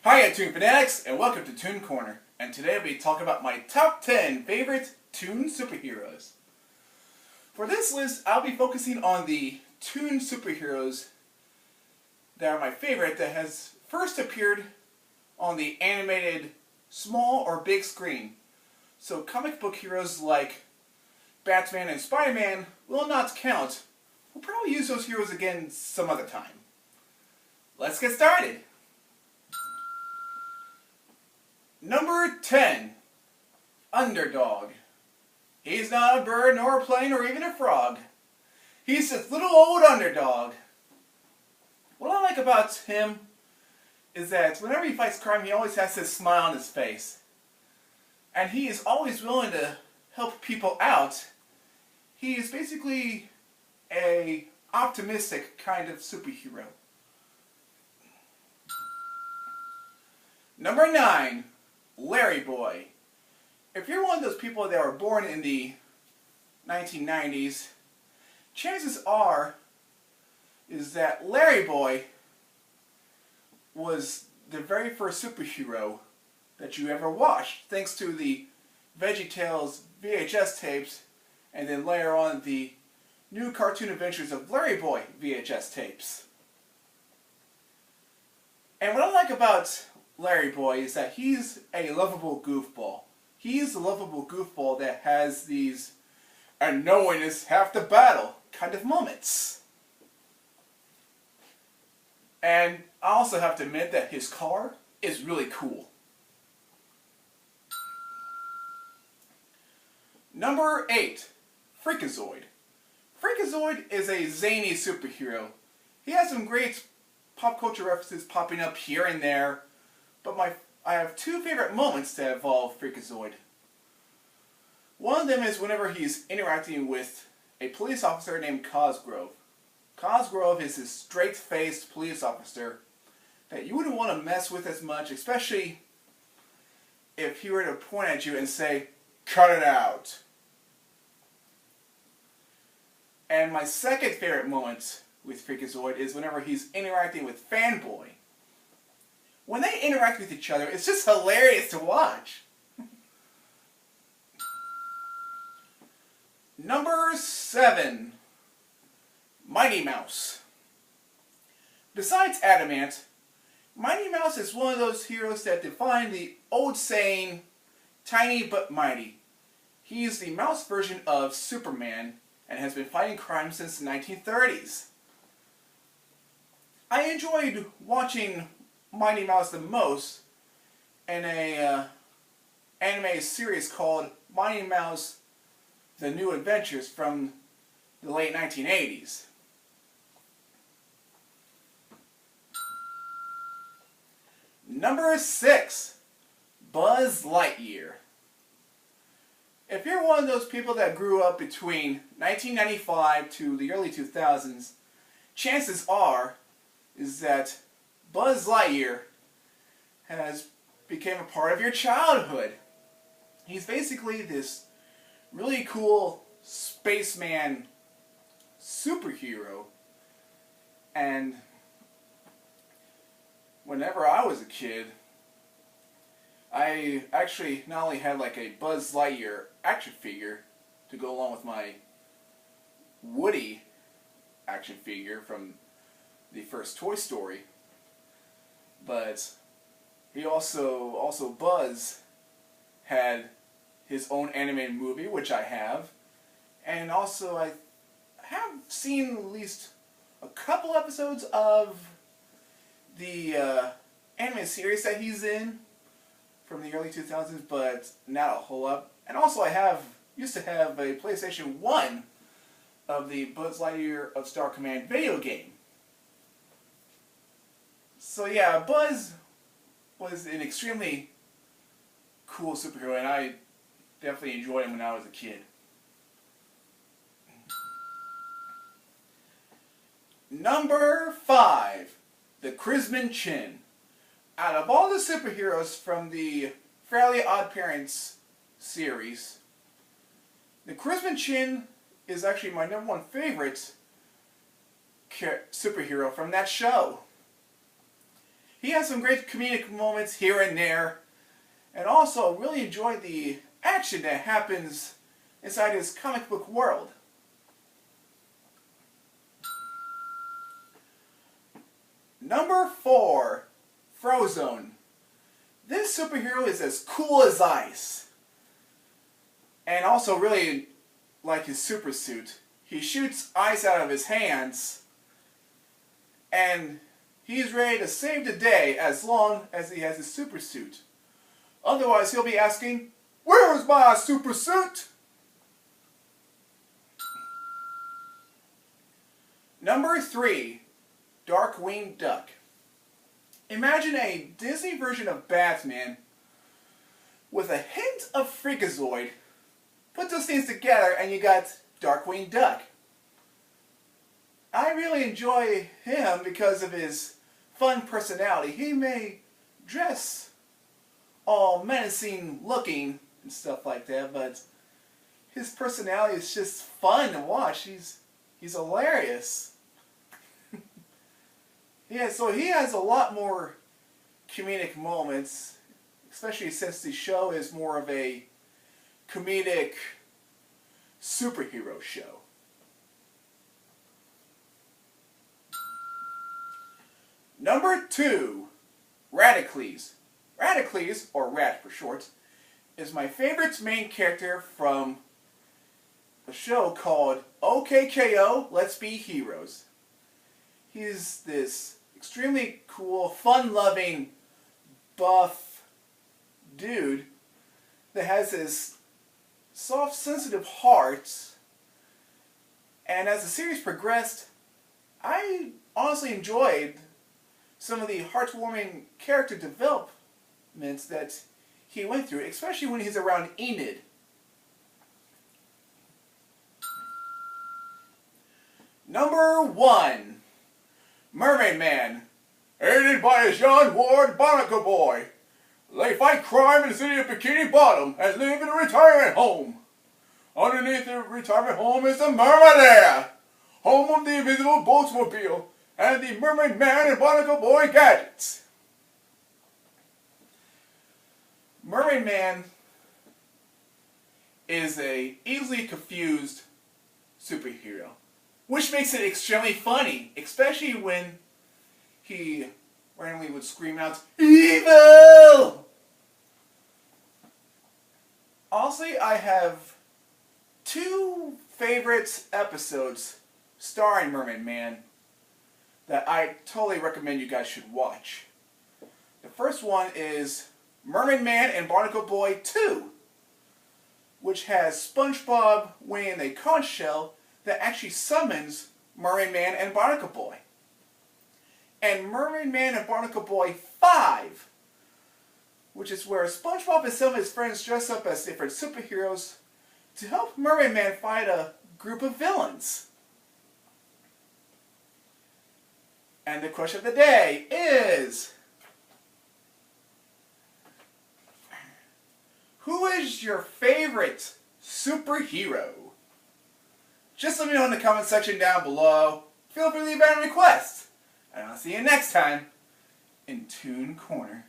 Hi, Toon Fanatics, and welcome to Toon Corner. And today I'll be talking about my top 10 favorite Toon superheroes. For this list, I'll be focusing on the Toon superheroes that are my favorite that has first appeared on the animated small or big screen. So comic book heroes like Batman and Spider-Man will not count. We'll probably use those heroes again some other time. Let's get started. Number 10. Underdog. He's not a bird, nor a plane, or even a frog. He's this little old underdog. What I like about him is that whenever he fights crime, he always has this smile on his face. And he is always willing to help people out. He is basically an optimistic kind of superhero. Number 9. Larry Boy. If you're one of those people that were born in the 1990s, chances are is that Larry Boy was the very first superhero that you ever watched, thanks to the VeggieTales VHS tapes, and then later on the New Cartoon Adventures of Larry Boy VHS tapes. And what I like about Larry Boy is that he's a lovable goofball. He's a lovable goofball that has these "and knowing is half the battle" kind of moments. And I also have to admit that his car is really cool. Number 8. Freakazoid. Freakazoid is a zany superhero. He has some great pop culture references popping up here and there. But I have two favorite moments that involve Freakazoid. One of them is whenever he's interacting with a police officer named Cosgrove. Cosgrove is this straight-faced police officer that you wouldn't want to mess with as much, especially if he were to point at you and say, "Cut it out." And my second favorite moment with Freakazoid is whenever he's interacting with Fanboy. When they interact with each other, it's just hilarious to watch. Number 7. Mighty Mouse. Besides Adamant, Mighty Mouse is one of those heroes that define the old saying, tiny but mighty. He is the mouse version of Superman and has been fighting crime since the 1930s. I enjoyed watching Mighty Mouse the most in a anime series called Mighty Mouse The New Adventures from the late 1980s. Number 6. Buzz Lightyear. If you're one of those people that grew up between 1995 to the early 2000s, chances are is that Buzz Lightyear has become a part of your childhood. He's basically this really cool spaceman superhero. And whenever I was a kid, I actually not only had like a Buzz Lightyear action figure to go along with my Woody action figure from the first Toy Story, but he also Buzz had his own animated movie, which I have, and also I have seen at least a couple episodes of the anime series that he's in from the early 2000s, but not a whole lot. And also I used to have a PlayStation 1 of the Buzz Lightyear of Star Command video game. So yeah, Buzz was an extremely cool superhero, and I definitely enjoyed him when I was a kid. Number 5. The Crimson Chin. Out of all the superheroes from the Fairly Odd Parents series, the Crimson Chin is actually my number 1 favorite superhero from that show. he has some great comedic moments here and there, and also really enjoyed the action that happens inside his comic book world. Number 4, Frozone. This superhero is as cool as ice. And also really like his super suit. He shoots ice out of his hands. And he's ready to save the day as long as he has his super suit. Otherwise he'll be asking, "Where's my super suit?" Number 3, Darkwing Duck. Imagine a Disney version of Batman with a hint of Freakazoid. Put those things together and you got Darkwing Duck. I really enjoy him because of his fun personality. He may dress all menacing looking and stuff like that, but his personality is just fun to watch. He's hilarious. Yeah, so he has a lot more comedic moments, especially since the show is more of a comedic superhero show. Number 2, Radicles. Radicles, or Rat for short, is my favorite main character from a show called OKKO, Let's Be Heroes. He's this extremely cool, fun-loving, buff dude that has this soft, sensitive heart. And as the series progressed, I honestly enjoyed some of the heartwarming character developments that he went through, especially when he's around Enid. Number 1, Mermaid Man. Aided by his young ward, Barnacle Boy, they fight crime in the city of Bikini Bottom and live in a retirement home. Underneath the retirement home is the Mermaid, home of the Invisible Boatsmobile and the Mermaid Man and Barnacle Boy gadgets. Mermaid Man is a easily confused superhero, which makes it extremely funny, especially when he randomly would scream out, "Evil!" Honestly, I have 2 favorite episodes starring Mermaid Man that I totally recommend you guys should watch. The first one is Mermaid Man and Barnacle Boy 2, which has SpongeBob winning a conch shell that actually summons Mermaid Man and Barnacle Boy. And Mermaid Man and Barnacle Boy 5, which is where SpongeBob and some of his friends dress up as different superheroes to help Mermaid Man fight a group of villains. And the question of the day is, who is your favorite superhero? Just let me know in the comment section down below. Feel free to leave a request. And I'll see you next time in Toon Corner.